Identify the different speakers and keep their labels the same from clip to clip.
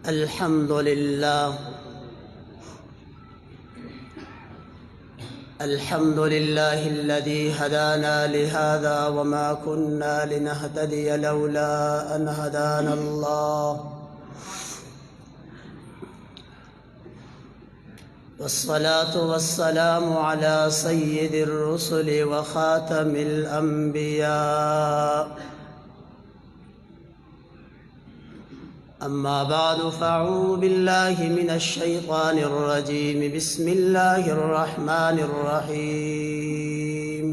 Speaker 1: الحمد لله الذي هدانا لهذا وما كنا لنهتدي لولا أن هدانا الله، والصلاة والسلام على سيد الرسل وخاتم الأنبياء. أما بعد، فأعوذ بالله من الشيطان الرجيم. بسم الله الرحمن الرحيم.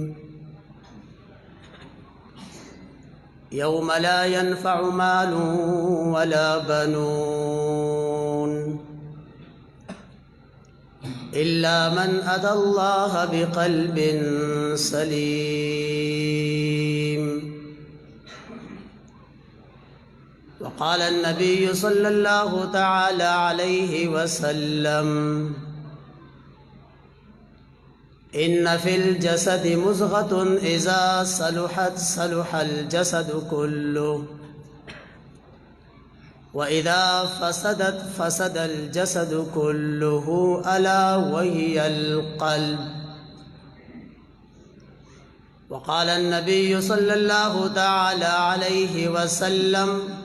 Speaker 1: يوم لا ينفع مال ولا بنون إلا من أتى الله بقلب سليم. وقال النبي صلى الله تعالى عليه وسلم: إن في الجسد مضغة إذا صلحت صلح الجسد كله، وإذا فسدت فسد الجسد كله، ألا وهي القلب. وقال النبي صلى الله تعالى عليه وسلم: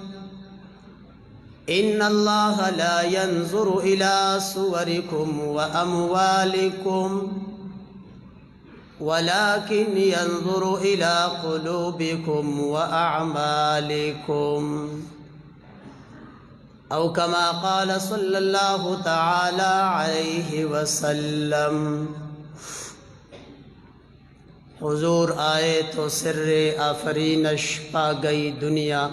Speaker 1: إن الله لا ينظر إلى صوركم وأموالكم ولكن ينظر إلى قلوبكم وأعمالكم، أو كما قال صلى الله تعالى عليه وسلم. حضور آئے تو سر آفرینش پا گئی دنیا،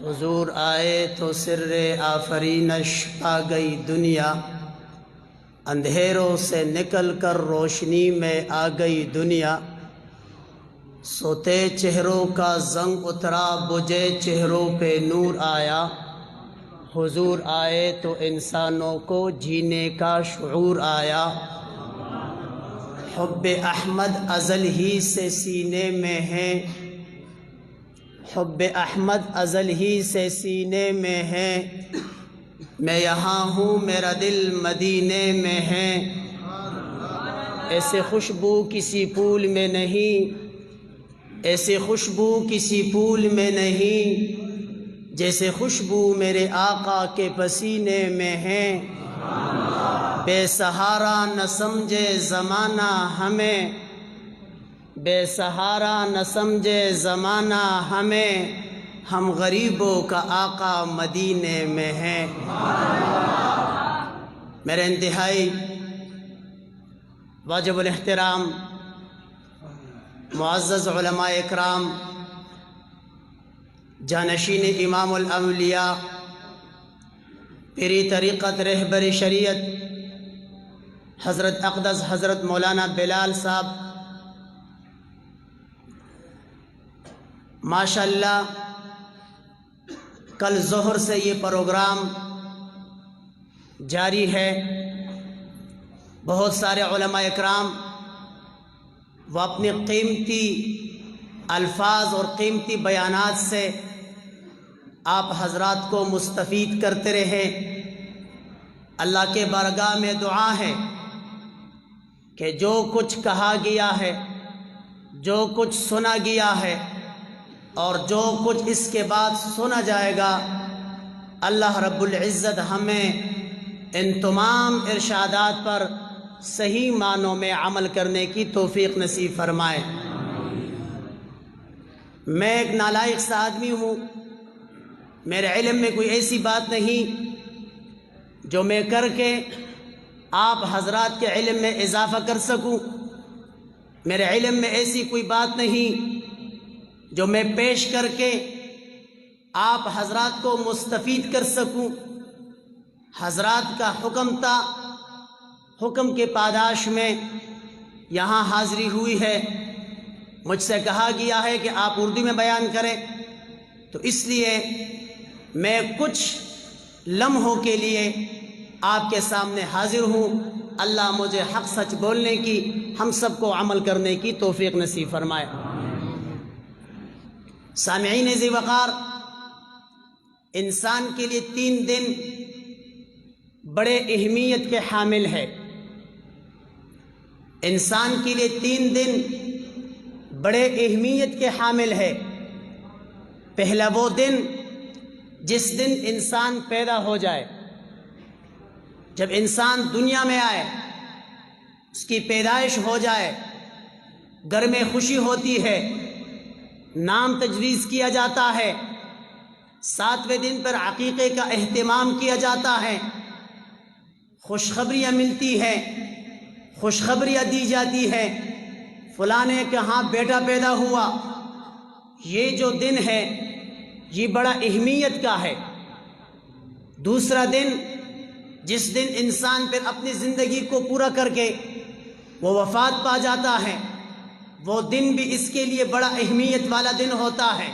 Speaker 1: حضور آئے تو سر آفرینش پا گئی دنیا، اندھیروں سے نکل کر روشنی میں آ گئی دنیا، سوتے چہروں کا زنگ اترا بجھے چہروں پہ نور آیا. حضور آئے تو انسانوں کو جینے کا شعور آیا. حب احمد ازل ہی سے سینے میں ہے، حب احمد ازل ہی سے سینے میں ہے، میں یہاں ہوں میرا دل مدینے میں ہے. ایسے خوشبو کسی پھول میں نہیں، ایسے خوشبو کسی پھول میں نہیں، جیسے خوشبو میرے آقا کے پسینے میں ہے. بے سہارا نہ سمجھے زمانہ ہمیں، بے سہارا نہ سمجھے زمانہ ہمیں، ہم غریبوں کا آقا مدینے میں ہے. میرے انتہائی واجب الاحترام معزز علماء اکرام، جانشین امام الاولیاء، پیری طریقت رہبر شریعت حضرت اقدس حضرت مولانا بلال صاحب، ماشاءاللہ کل ظہر سے یہ پروگرام جاری ہے. بہت سارے علماء اکرام وہ اپنے قیمتی الفاظ اور قیمتی بیانات سے آپ حضرات کو مستفید کرتے رہے. اللہ کے بارگاہ میں دعا ہے کہ جو کچھ کہا گیا ہے، جو کچھ سنا گیا ہے اور جو کچھ اس کے بعد سنا جائے گا، اللہ رب العزت ہمیں ان تمام ارشادات پر صحیح معنوں میں عمل کرنے کی توفیق نصیب فرمائے. میں ایک نالائق سا آدمی ہوں، میرے علم میں کوئی ایسی بات نہیں جو میں کر کے آپ حضرات کے علم میں اضافہ کر سکوں. میرے علم میں ایسی کوئی بات نہیں جو میں پیش کر کے آپ حضرات کو مستفید کر سکوں. حضرات کا حکم تھا، حکم کے پاداش میں یہاں حاضری ہوئی ہے. مجھ سے کہا گیا ہے کہ آپ اردو میں بیان کریں، تو اس لیے میں کچھ لمحوں کے لیے آپ کے سامنے حاضر ہوں. اللہ مجھے حق سچ بولنے کی، ہم سب کو عمل کرنے کی توفیق نصیب فرمائے. سامعین ذی وقار، انسان کے لیے 3 دن بڑے اہمیت کے حامل ہے۔ انسان کے لیے 3 دن بڑے اہمیت کے حامل ہے۔ پہلا وہ دن جس دن انسان پیدا ہو جائے، جب انسان دنیا میں آئے، اس کی پیدائش ہو جائے، گھر میں خوشی ہوتی ہے، نام تجویز کیا جاتا ہے، 7ویں دن پر عقیقے کا اہتمام کیا جاتا ہے، خوشخبریاں ملتی ہیں، خوشخبریاں دی جاتی ہے، فلانے کے ہاں بیٹا پیدا ہوا۔ یہ جو دن ہے یہ بڑا اہمیت کا ہے۔ دوسرا دن جس دن انسان پھر اپنی زندگی کو پورا کر کے وہ وفات پا جاتا ہے، وہ دن بھی اس کے لیے بڑا اہمیت والا دن ہوتا ہے۔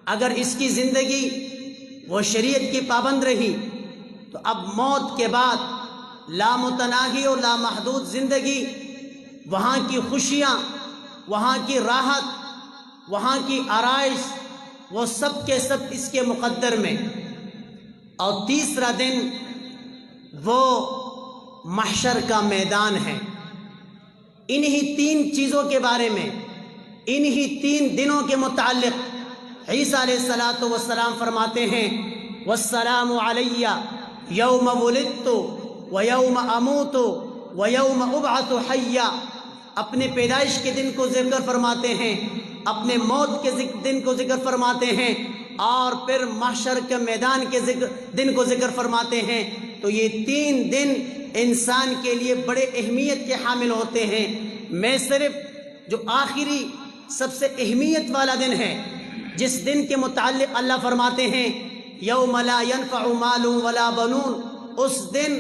Speaker 1: اگر اس کی زندگی وہ شریعت کی پابند رہی تو اب موت کے بعد لامتناہی اور لامحدود زندگی، وہاں کی خوشیاں، وہاں کی راحت، وہاں کی آرائش، وہ سب کے سب اس کے مقدر میں۔ اور تیسرا دن وہ محشر کا میدان ہے۔ انہی 3 چیزوں کے بارے میں، انہی 3 دنوں کے متعلق عیسیٰ علیہ السلام فرماتے ہیں والسلام علی یوم ولدت ویوم اموت ویوم ابعث حیا۔ اپنے پیدائش کے دن کو ذکر فرماتے ہیں، اپنے موت کے دن کو ذکر فرماتے ہیں، اور پھر محشر کے میدان کے دن کو ذکر فرماتے ہیں۔ تو یہ 3 دن انسان کے لیے بڑے اہمیت کے حامل ہوتے ہیں۔ میں صرف جو آخری سب سے اہمیت والا دن ہے، جس دن کے متعلق اللہ فرماتے ہیں یوم لا ينفع مال ولا بنون، اس دن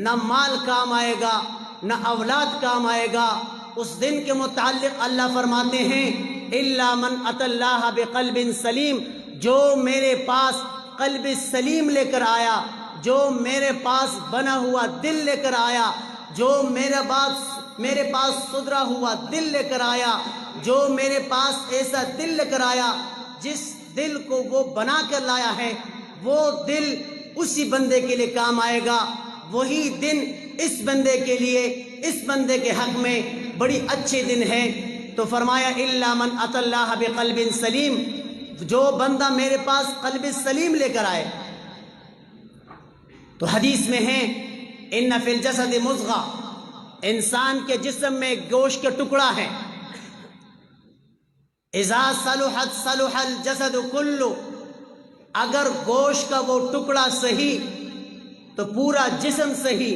Speaker 1: نہ مال کام آئے گا نہ اولاد کام آئے گا۔ اس دن کے متعلق اللہ فرماتے ہیں الا من اتى اللہ بقلب سلیم، جو میرے پاس قلب سلیم لے کر آیا، جو میرے پاس بنا ہوا دل لے کر آیا، جو میرے پاس سدھرا ہوا دل لے کر آیا، جو میرے پاس ایسا دل لے کر آیا جس دل کو وہ بنا کر لایا ہے، وہ دل اسی بندے کے لیے کام آئے گا۔ وہی دن اس بندے کے لیے، اس بندے کے حق میں بڑی اچھے دن ہے۔ تو فرمایا الا من اتى اللہ بقلب سلیم، جو بندہ میرے پاس قلب سلیم لے کر آئے۔ تو حدیث میں ہے ان فی الجسد مضغہ، انسان کے جسم میں ایک گوشت کا ٹکڑا ہے، اذا صلحت صلح الجسد کلہ، اگر گوشت کا وہ ٹکڑا صحیح تو پورا جسم صحیح،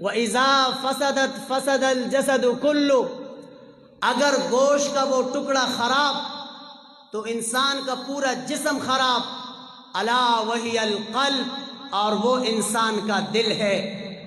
Speaker 1: وَإِذَا فَسَدَتْ فَسَدَ الْجَسَدُ كُلُّ، اگر گوشت کا وہ ٹکڑا خراب تو انسان کا پورا جسم خراب۔ الا وہی القلب، اور وہ انسان کا دل ہے۔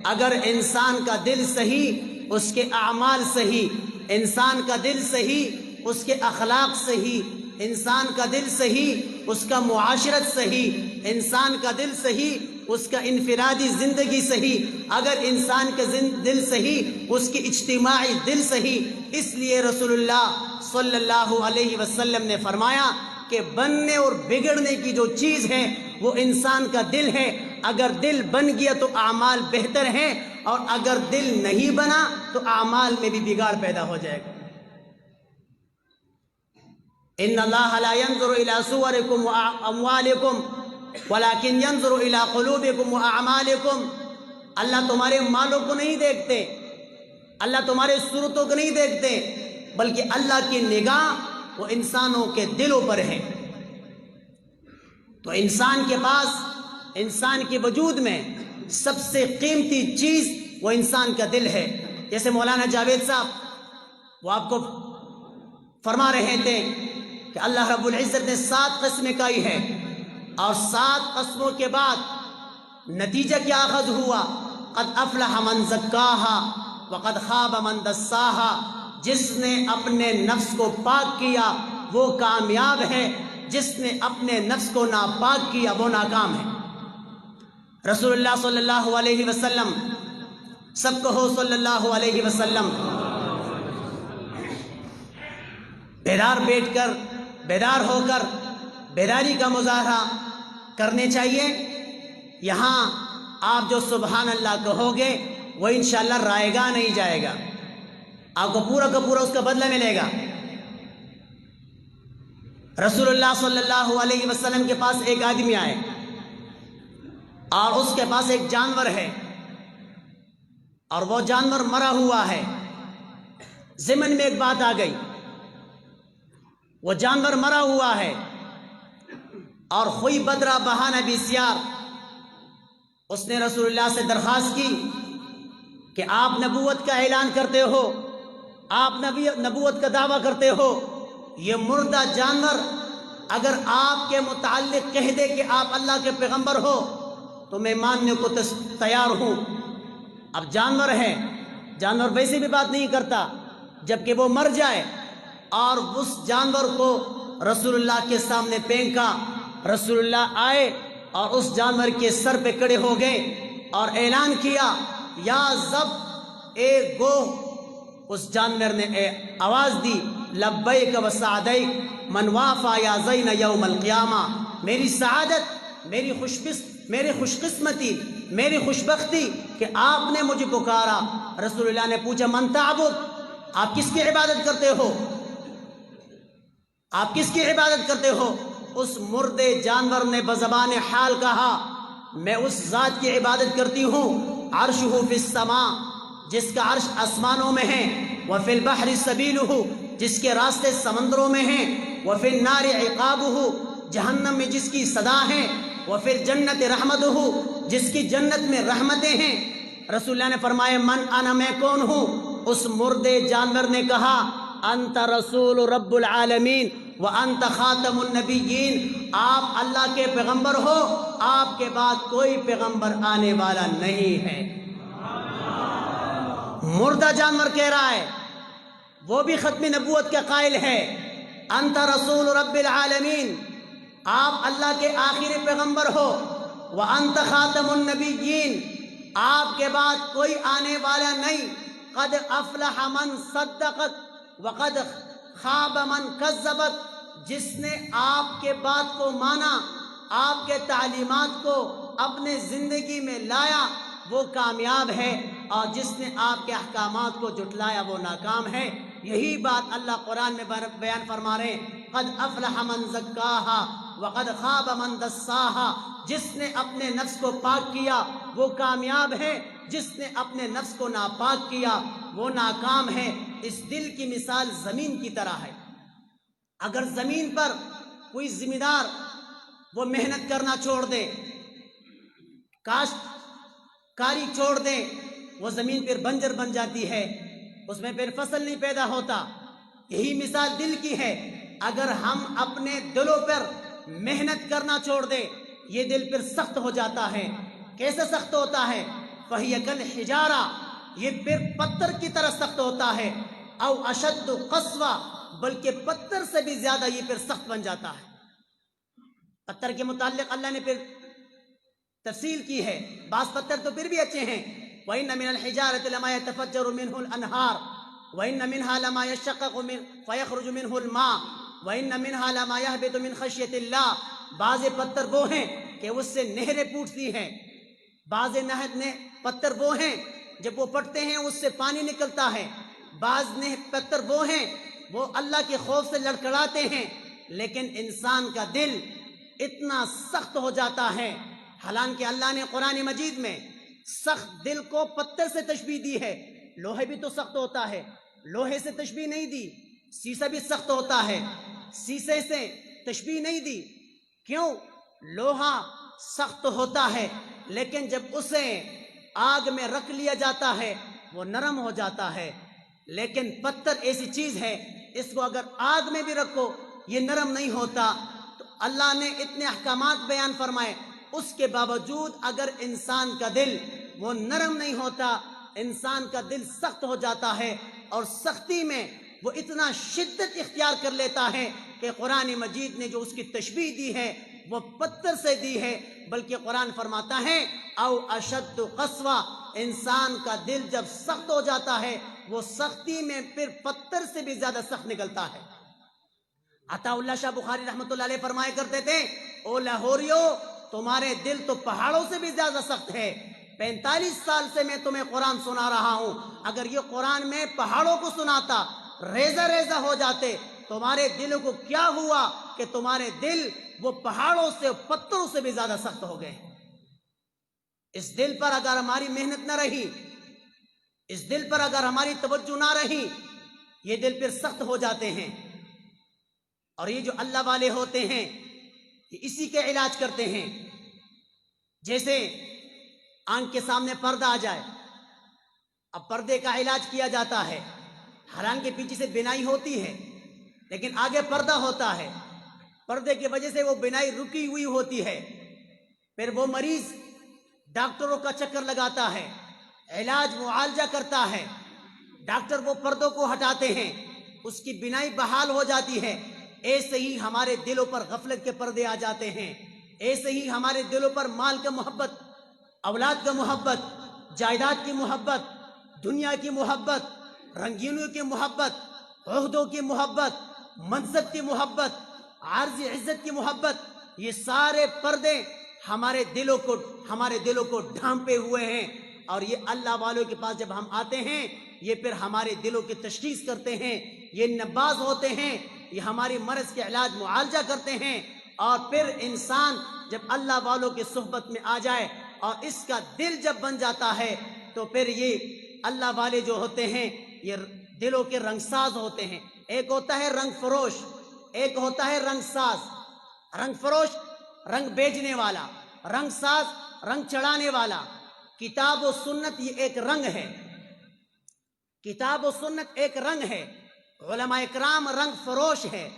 Speaker 1: اگر انسان کا دل صحیح، اس کے اعمال صحیح، انسان کا دل صحیح، اس کے اخلاق صحیح، انسان کا دل صحیح، اس کا معاشرت صحیح، انسان کا دل صحیح، اس کا انفرادی زندگی صحیح، اگر انسان کا دل صحیح، اس کی اجتماعی دل صحیح۔ اس لیے رسول اللہ صلی اللہ علیہ وسلم نے فرمایا کہ بننے اور بگڑنے کی جو چیز ہے وہ انسان کا دل ہے۔ اگر دل بن گیا تو اعمال بہتر ہیں، اور اگر دل نہیں بنا تو اعمال میں بھی بگاڑ پیدا ہو جائے گا۔ ان اللہ لا ينظر الى صوركم واموالكم ولكن ينظر الى قلوبكم واعمالكم، اللہ تمہارے مالوں کو نہیں دیکھتے، اللہ تمہارے صورتوں کو نہیں دیکھتے، بلکہ اللہ کی نگاہ وہ انسانوں کے دلوں پر ہے۔ تو انسان کے پاس، انسان کے وجود میں سب سے قیمتی چیز وہ انسان کا دل ہے۔ جیسے مولانا جاوید صاحب وہ آپ کو فرما رہے تھے کہ اللہ رب العزت نے 7 قسمیں کہی ہے، اور 7 قسموں کے بعد نتیجہ کیا اخذ ہوا؟ قد افلح من زکاہا وقد خاب من دساہا، جس نے اپنے نفس کو پاک کیا وہ کامیاب ہے، جس نے اپنے نفس کو ناپاک کیا وہ ناکام ہے۔ رسول اللہ صلی اللہ علیہ وسلم، سب کہو صلی اللہ علیہ وسلم، بیدار بیٹھ کر، بیدار ہو کر بیداری کا مظاہرہ کرنے چاہیے. یہاں آپ جو سبحان اللہ کہو گے وہ انشاءاللہ رائے گا نہیں جائے گا، آپ کو پورا کا پورا اس کا بدلہ ملے گا. رسول اللہ صلی اللہ علیہ وسلم کے پاس ایک آدمی آئے اور اس کے پاس ایک جانور ہے اور وہ جانور مرا ہوا ہے. ذہن میں ایک بات آ گئی، وہ جانور مرا ہوا ہے اور خوئی بدرا بہانہ بسیار. اس نے رسول اللہ سے درخواست کی کہ آپ نبوت کا اعلان کرتے ہو، آپ نبوت کا دعویٰ کرتے ہو، یہ مردہ جانور اگر آپ کے متعلق کہہ دے کہ آپ اللہ کے پیغمبر ہو تو میں ماننے کو تیار ہوں. اب جانور ہے، جانور ویسے بھی بات نہیں کرتا، جبکہ وہ مر جائے. اور اس جانور کو رسول اللہ کے سامنے پھینکا. رسول اللہ آئے اور اس جانور کے سر پہ کھڑے ہو گئے اور اعلان کیا یا ضب اے گو. اس جانور نے آواز دی لبیک و سعدیک من وافا یا زین یوم القیامہ. میری سعادت، میری خوش قسمتی، میری خوشبختی کہ آپ نے مجھے پکارا. رسول اللہ نے پوچھا من تعبد، آپ کس کی عبادت کرتے ہو؟ آپ کس کی عبادت کرتے ہو؟ اس مردے جانور نے بزبان حال کہا میں اس ذات کی عبادت کرتی ہوں عرشہ فی السماء، جس کا عرش آسمانوں میں ہے، وفی البحر سبیلہ، جس کے راستے سمندروں میں ہیں، وفی النار عقابہ، جہنم میں جس کی صدا ہے، وفی الجنت رحمتہ، جس کی جنت میں رحمتیں ہیں. رسول اللہ نے فرمایا من انا، میں کون ہوں؟ اس مردے جانور نے کہا انت رسول رب العالمین وانت خاتم النبیین، آپ اللہ کے پیغمبر ہو، آپ کے بعد کوئی پیغمبر آنے والا نہیں ہے. مردہ جانور کہہ رہا ہے، وہ بھی ختم نبوت کا قائل ہے. انت رسول رب العالمین، آپ اللہ کے آخری پیغمبر ہو. وانت خاتم النبیین، آپ کے بعد کوئی آنے والا نہیں. قد افلح من صدقت وقد خاب من کذبت، جس نے آپ کے بات کو مانا، آپ کے تعلیمات کو اپنے زندگی میں لایا وہ کامیاب ہے، اور جس نے آپ کے احکامات کو جھٹلایا وہ ناکام ہے. یہی بات اللہ قرآن میں بیان فرما رہے ہیں قد افلح من زکاہا وقد خاب من دساہا. جس نے اپنے نفس کو پاک کیا وہ کامیاب ہے، جس نے اپنے نفس کو ناپاک کیا وہ ناکام ہے. اس دل کی مثال زمین کی طرح ہے. اگر زمین پر کوئی ذمہ دار وہ محنت کرنا چھوڑ دے، کاشت کاری چھوڑ دے، وہ زمین پھر بنجر بن جاتی ہے، اس میں پھر فصل نہیں پیدا ہوتا. یہی مثال دل کی ہے. اگر ہم اپنے دلوں پر محنت کرنا چھوڑ دیں یہ دل پھر سخت ہو جاتا ہے. کیسے سخت ہوتا ہے؟ فَهِيَ كَالْحِجَارَةِ، یہ پھر پتھر کی طرح سخت ہوتا ہے. او اشد قسوہ، بلکہ پتھر سے بھی زیادہ یہ پھر سخت بن جاتا ہے. پتھر کے متعلق اللہ نے پھر تفصیل کی ہے. بعض پتھر تو پھر بھی اچھے ہیں. وَإِنَّ مِنَ الْحِجَارَةِ لَمَا يَتَفَجَّرُ مِنْهُ الْأَنْهَارُ وَإِنَّ مِنْهَا لَمَا يَشَّقَّقُ فَيَخْرُجُ مِنْهُ الْمَاءُ وَإِنَّ مِنْهَا لَمَا يَهْبِطُ مِنْ خَشْيَةِ اللَّهِ. بعض پتھر وہ ہیں کہ اس سے نہریں پھوٹتی ہیں. بعض پتھر وہ ہیں جب وہ پھٹتے ہیں اس سے پانی نکلتا ہے. بعض پتھر وہ ہیں وہ اللہ کے خوف سے لڑکھڑاتے ہیں. لیکن انسان کا دل اتنا سخت ہو جاتا ہے، حالانکہ اللہ نے قرآن مجید میں سخت دل کو پتھر سے تشبیہ دی ہے. لوہے بھی تو سخت ہوتا ہے، لوہے سے تشبیہ نہیں دی. سیسا بھی سخت ہوتا ہے، سیسے سے تشبیہ نہیں دی. کیوں؟ لوہا سخت ہوتا ہے لیکن جب اسے آگ میں رکھ لیا جاتا ہے وہ نرم ہو جاتا ہے. لیکن پتھر ایسی چیز ہے اس کو اگر آگ میں بھی رکھو یہ نرم نہیں ہوتا. تو اللہ نے اتنے احکامات بیان فرمائے، اس کے باوجود اگر انسان کا دل وہ نرم نہیں ہوتا، انسان کا دل سخت ہو جاتا ہے، اور سختی میں وہ اتنا شدت اختیار کر لیتا ہے کہ قرآن مجید نے جو اس کی تشبیہ دی ہے وہ پتھر سے دی ہے. بلکہ قرآن فرماتا ہے او اشد قسوہ، انسان کا دل جب سخت ہو جاتا ہے وہ سختی میں پھر پتھر سے بھی زیادہ سخت نکلتا ہے. عطا اللہ شاہ بخاری رحمۃ اللہ علیہ فرمایا کرتے تھے او لاہوریو، تمہارے دل تو پہاڑوں سے بھی زیادہ سخت ہے۔ 45 سال سے میں تمہیں قرآن سنا رہا ہوں، اگر یہ قرآن میں پہاڑوں کو سناتا ریزہ ریزہ ہو جاتے، تمہارے دلوں کو کیا ہوا کہ تمہارے دل وہ پہاڑوں سے پتھروں سے بھی زیادہ سخت ہو گئے۔ اس دل پر اگر ہماری محنت نہ رہی، اس دل پر اگر ہماری توجہ نہ رہی، یہ دل پھر سخت ہو جاتے ہیں۔ اور یہ جو اللہ والے ہوتے ہیں یہ اسی کے علاج کرتے ہیں۔ جیسے آنکھ کے سامنے پردہ آ جائے، اب پردے کا علاج کیا جاتا ہے، حالانکہ پیچھے سے بینائی ہوتی ہے لیکن آگے پردہ ہوتا ہے، پردے کی وجہ سے وہ بینائی رکی ہوئی ہوتی ہے، پھر وہ مریض ڈاکٹروں کا چکر لگاتا ہے، علاج معالجہ کرتا ہے، ڈاکٹر وہ پردوں کو ہٹاتے ہیں، اس کی بینائی بحال ہو جاتی ہے۔ ایسے ہی ہمارے دلوں پر غفلت کے پردے آ جاتے ہیں، ایسے ہی ہمارے دلوں پر مال کا محبت، اولاد کا محبت، جائیداد کی محبت، دنیا کی محبت، رنگینوں کی محبت، عہدوں کی محبت، منصب کی محبت، عارضی عزت کی محبت، یہ سارے پردے ہمارے دلوں کو ڈھانپے ہوئے ہیں۔ اور یہ اللہ والوں کے پاس جب ہم آتے ہیں یہ پھر ہمارے دلوں کی تشخیص کرتے ہیں، یہ نباز ہوتے ہیں، یہ ہماری مرض کے علاج معالجہ کرتے ہیں۔ اور پھر انسان جب اللہ والوں کی صحبت میں آ جائے اور اس کا دل جب بن جاتا ہے تو پھر یہ اللہ والے جو ہوتے ہیں یہ دلوں کے رنگ ساز ہوتے ہیں۔ ایک ہوتا ہے رنگ فروش، ایک ہوتا ہے رنگ ساز۔ رنگ فروش رنگ بیچنے والا، رنگ ساز رنگ چڑھانے والا۔ کتاب و سنت یہ ایک رنگ ہے، کتاب و سنت ایک رنگ ہے، علماء اکرام رنگ فروش ہے،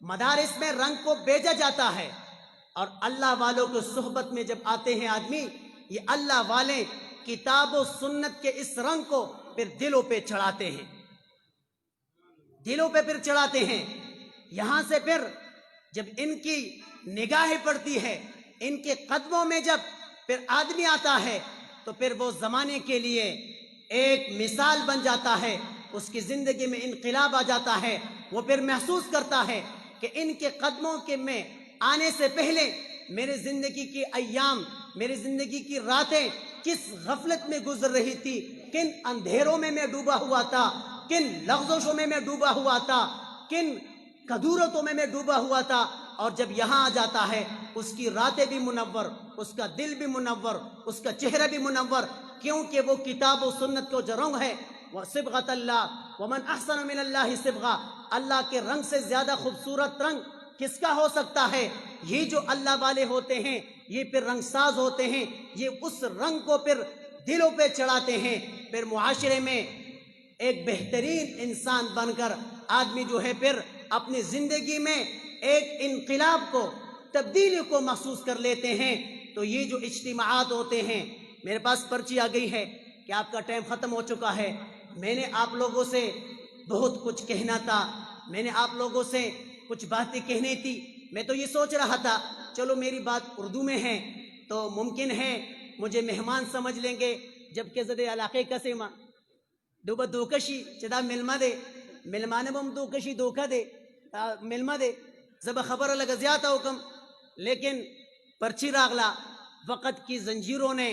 Speaker 1: مدارس میں رنگ کو بیچا جاتا ہے۔ اور اللہ والوں کی صحبت میں جب آتے ہیں آدمی، یہ اللہ والے کتاب و سنت کے اس رنگ کو پھر دلوں پہ چڑھاتے ہیں، دلوں پہ پھر چڑھاتے ہیں۔ یہاں سے پھر جب ان کی نگاہیں پڑتی ہے، ان کے قدموں میں جب پھر آدمی آتا ہے تو پھر وہ زمانے کے لیے ایک مثال بن جاتا ہے، اس کی زندگی میں انقلاب آ جاتا ہے۔ وہ پھر محسوس کرتا ہے کہ ان کے قدموں کے میں آنے سے پہلے میرے زندگی کی ایام، میری زندگی کی راتیں کس غفلت میں گزر رہی تھی، کن اندھیروں میں ڈوبا ہوا تھا، کن لغزشوں میں ڈوبا ہوا تھا، کن کدورتوں میں ڈوبا ہوا تھا۔ اور جب یہاں آ جاتا ہے اس کی راتیں بھی منور، اس کا دل بھی منور، اس کا چہرہ بھی منور، کیونکہ وہ کتاب و سنت کو جو رنگ ہے وہ صبغۃ اللہ ومن احسن من اللہ صبغہ، اللہ کے رنگ سے زیادہ خوبصورت رنگ کس کا ہو سکتا ہے؟ یہ جو اللہ والے ہوتے ہیں یہ پھر رنگ ساز ہوتے ہیں، یہ اس رنگ کو پھر دلوں پہ چڑھاتے ہیں۔ پھر معاشرے میں ایک بہترین انسان بن کر آدمی جو ہے پھر اپنی زندگی میں ایک انقلاب کو، تبدیلی کو محسوس کر لیتے ہیں۔ تو یہ جو اجتماعات ہوتے ہیں، میرے پاس پرچی آ گئی ہے کہ آپ کا ٹائم ختم ہو چکا ہے۔ میں نے آپ لوگوں سے بہت کچھ کہنا تھا، میں نے آپ لوگوں سے کچھ باتیں کہنی تھی۔ میں تو یہ سوچ رہا تھا چلو میری بات اردو میں ہے تو ممکن ہے مجھے مہمان سمجھ لیں گے، جبکہ زدے علاقے کا سیما دوبا دوکشی چدا ملما دے ملمانے بم دوکشی دوکھا دے ملما دے زبا خبر لگا زیادہ حکم، لیکن پرچی راغلا وقت کی زنجیروں نے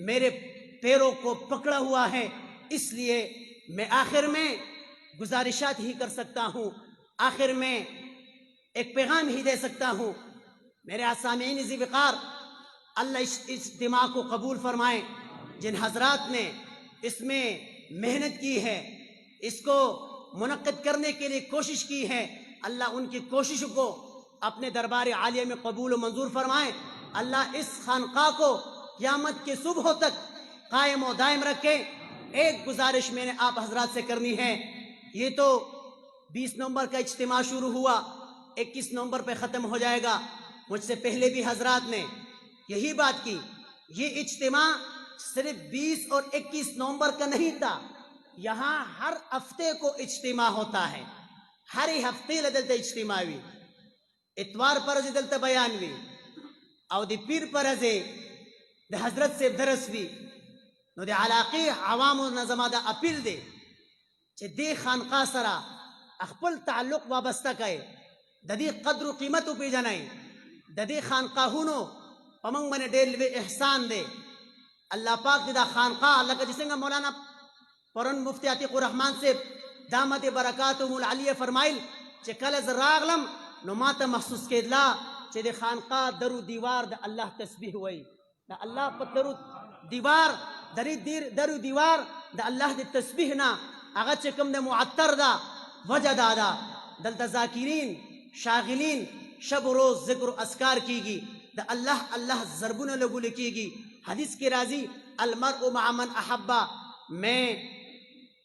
Speaker 1: میرے پیروں کو پکڑا ہوا ہے، اس لیے میں آخر میں گزارشات ہی کر سکتا ہوں، آخر میں ایک پیغام ہی دے سکتا ہوں۔ میرے سامعین ذی وقار، اللہ اس اجتماع کو قبول فرمائے۔ جن حضرات نے اس میں محنت کی ہے، اس کو منعقد کرنے کے لیے کوشش کی ہے، اللہ ان کی کوشش کو اپنے دربار عالیہ میں قبول و منظور فرمائے۔ اللہ اس خانقاہ کو قیامت کے صبح تک قائم و دائم رکھے۔ ایک گزارش میں نے آپ حضرات سے کرنی ہے، یہ تو 20 نومبر کا اجتماع شروع ہوا، 21 نومبر پہ ختم ہو جائے گا۔ مجھ سے پہلے بھی حضرات نے یہی بات کی، یہ اجتماع صرف 20 اور 21 نومبر کا نہیں تھا، یہاں ہر ہفتے کو اجتماع ہوتا ہے، ہر ہفتے لدلتا اجتماع ہوئی، اتوار پر دلتا بیان ہوئی، او دی پیر پر دی حضرت سے درس ہوئی، نو دی علاقی عوام و نظمہ دا اپیل دے چھے دی خانقاہ سرا اخپل تعلق وابستہ کئے، دا دی قدر و قیمت پی جنائی، دا دی خانقاہونو پمنگ بنے ډېر لوی احسان دے اللہ پاک دے دا خانقاہ لکه چې څنګه مولانا پرون مفتی عتیق الرحمن سے دامت برکاتهم العلیہ فرمائل چې کله زه راغلم نو ما ته محسوس کېدلا چې د خانقاہ درو دیوار د الله تسبیح وای د الله په درو دیوار درو دیوار د الله د تسبیح نه هغه چې کوم د معطر دا وجه دا دلته ذاکرین شاغلین شب و روز ذکر و اذکار کیږي د الله الله ضربونه لګول کیږي حدیث کے راضی المرء مع من احبا میں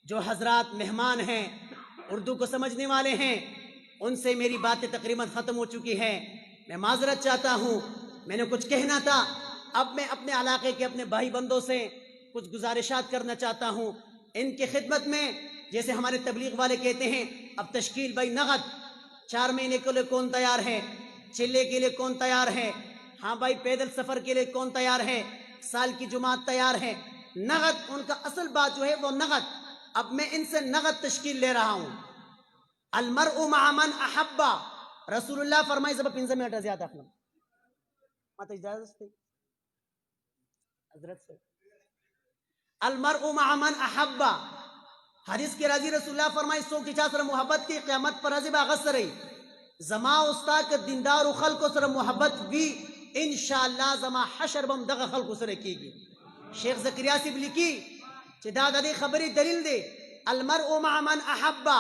Speaker 1: جو حضرات مہمان ہیں اردو کو سمجھنے والے ہیں ان سے میری باتیں تقریباً ختم ہو چکی ہیں میں معذرت چاہتا ہوں میں نے کچھ کہنا تھا اب میں اپنے علاقے کے اپنے بھائی بندوں سے کچھ گزارشات کرنا چاہتا ہوں ان کی خدمت میں جیسے ہمارے تبلیغ والے کہتے ہیں اب تشکیل بھائی نقد 4 مہینے کے لیے کون تیار ہے چلے کے لیے کون تیار ہے ہاں بھائی پیدل سفر کے لیے کون تیار ہے سال کی جماعت تیار ہے نقد ان کا اصل بات جو ہے وہ نقد اب میں ان سے نقد تشکیل لے رہا ہوں المرء مع من احبا رسول اللہ فرمائے زبا 15 منٹ زیادہ اخلم ماتا اجازت سے حضرت سے المرء مع من احبا حدیث کے راضی رسول اللہ فرمائے سو کی چاہ سر محبت کی قیامت پر رضی باغت سر رہی زما استاد کے دیندار و خلق و سر محبت بھی انشاءاللہ زما حشر بم دغ خلق و سر کی گی شیخ زکریا سی بلکی چی دادا دی خبری دلیل دے المرء مع من احبا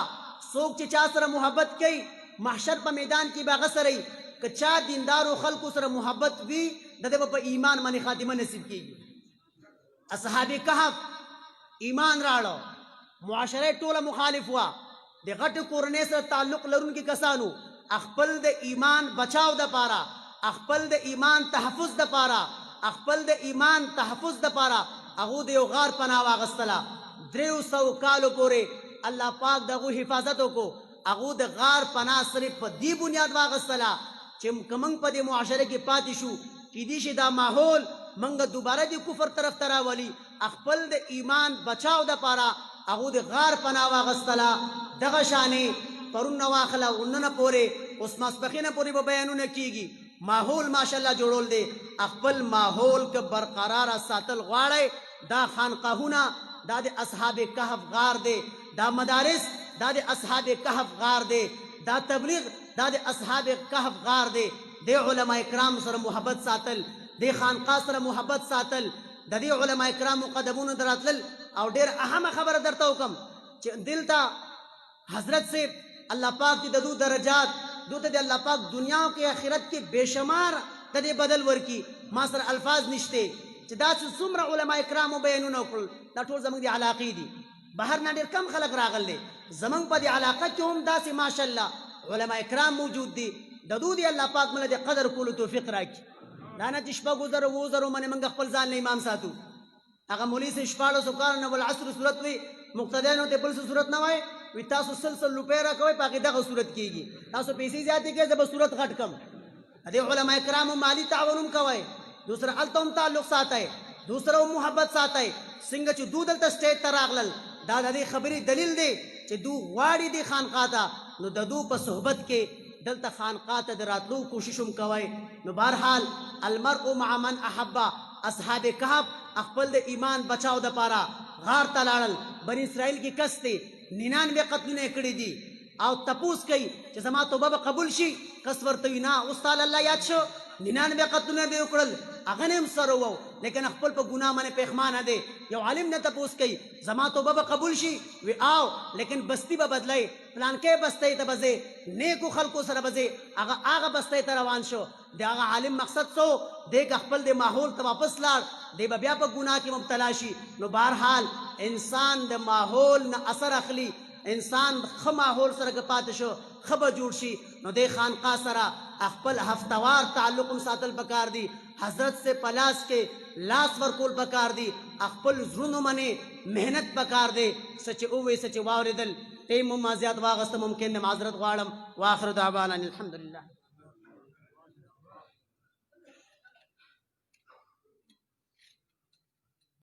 Speaker 1: سوک چی چاہ سر محبت کی محشر پا میدان کی باغت سر رہی کہ چاہ دیندار و خلق و سر محبت بھی دادے پا ایمان منی خاتمہ نصیب کی گی اصحاب کہف ایمان راڑو معاشرے ٹولا مخالف ہوا دے غٹ کورنے سے تعلق لرن کی کسانو اخپل دے ایمان بچاو دا پارا اخپل دے ایمان تحفظ دا پارا اخپل دے ایمان تحفظ دا پارا اغو دے غار پناہ واغستلا 300 کالو پورے اللہ پاک دا غو حفاظتوں کو اغو دے غار پناہ صرف دی بنیاد واغستلا چم کمنگ پا دے معاشرے کی پاتی شو کی دیش دا ماحول منگا دوبارہ دی کفر طرف تراولی اخپل دے ایمان بچاو دا پارا اغو دے غار پناہ واغستلا دغشانی پرون نواخلا اننا پورے اس ماسپخین پوری با بیانون کی گی ماحول ماشاءاللہ جوڑول دے اخپل ماحول کے برقرار ساتل غاڑے دا خانقاہونا دا دے اصحاب کہف غار دے دا مدارس دا دے اصحاب کہف غار دے دا تبلیغ دا دے اصحاب کہف غار دے دے علماء اکرام سر محبت ساتل دے خانقاہ سر محبت ساتل دا دے علماء اکرام مقدمون دراتلل اور دیر اہم خبر درتا حکم دل تا حضرت سے اللہ پاک دی دو درجات دو تے اللہ پاک دنیا کے آخرت کے بے شمار تدے بدل ورکی ما سر الفاظ نشتے دا سمر علماء اکرام و بیانون اکل دا ٹھول زمان دی علاقی دی بہر نا دیر کم خلق راغل دے زمان پا دی علاقہ کیوں دا سی ماشاءاللہ علماء اکرام موجود دی دو دی اللہ پاک ملد قدر کولو توفیق راکی دانا تشپا گزر و وزر و من منگا خپل زان امام ساتو اگا مولی سے شپاڑو سکارن والعصر صورت وی مقتدین ہوتے پل سے صورت نوائی وی تاسو سلسل لپیرہ کوئی پاکی دغا صورت کی گی تاسو پیسی زیادی کے زبا صورت غٹ کم ادھے علماء اکرام مالی تعاونم کوئی دوسرا علتم تعلق ساتا ہے دوسرا محبت ساتا ہے سنگا چو دو دلتا سٹیٹ تراغلل دادا دی خبری دلیل دے چو دو واری دی خانقاہ تا نو ددو پا صحبت کے دلتا خانقاہ تا دراتلو کوششم کوئی نو بارحال المرء مع من احبا اصحاب کہف اخپل دے ایمان بچاو دا پارا غار تلالل بنی اسرائیل کی کستے 99 قتلنے اکڑی دی او تپوس کئی چھ زما تو بابا قبول شی کسور توی نا استال اللہ یاد شو 99 قتلنے دے اکڑل اغنیم سرو لیکن اخپل پا گناہ من پیخمانہ دے یو علم نے تپوس کئی زما تو بابا قبول شی وی آو لیکن بستی با بدلائی پلان کے بستی تا بزے نیکو خلقو سر بزے آغا بستی تا روان شو دے آغا عالم مقصد سو دیکھ اخپل دے ماحول تا واپس لار دے بیا پا گناہ کی مبتلاشی نو بارحال انسان دے ماحول نا اثر اخلی انسان خ ماحول سر گپات شو خب جوڑ شی نو دے خانقاہ سرا اخپل ہفتوار تعلق ساتل پکار دی حضرت سے پلاس کے لاس ورکول پکار دی اخپل زرنو منے محنت پکار دے سچ اوے سچ واوردل تیم ممازیات واغست ممکن معذرت غالم واخر دعوانا الحمدللہ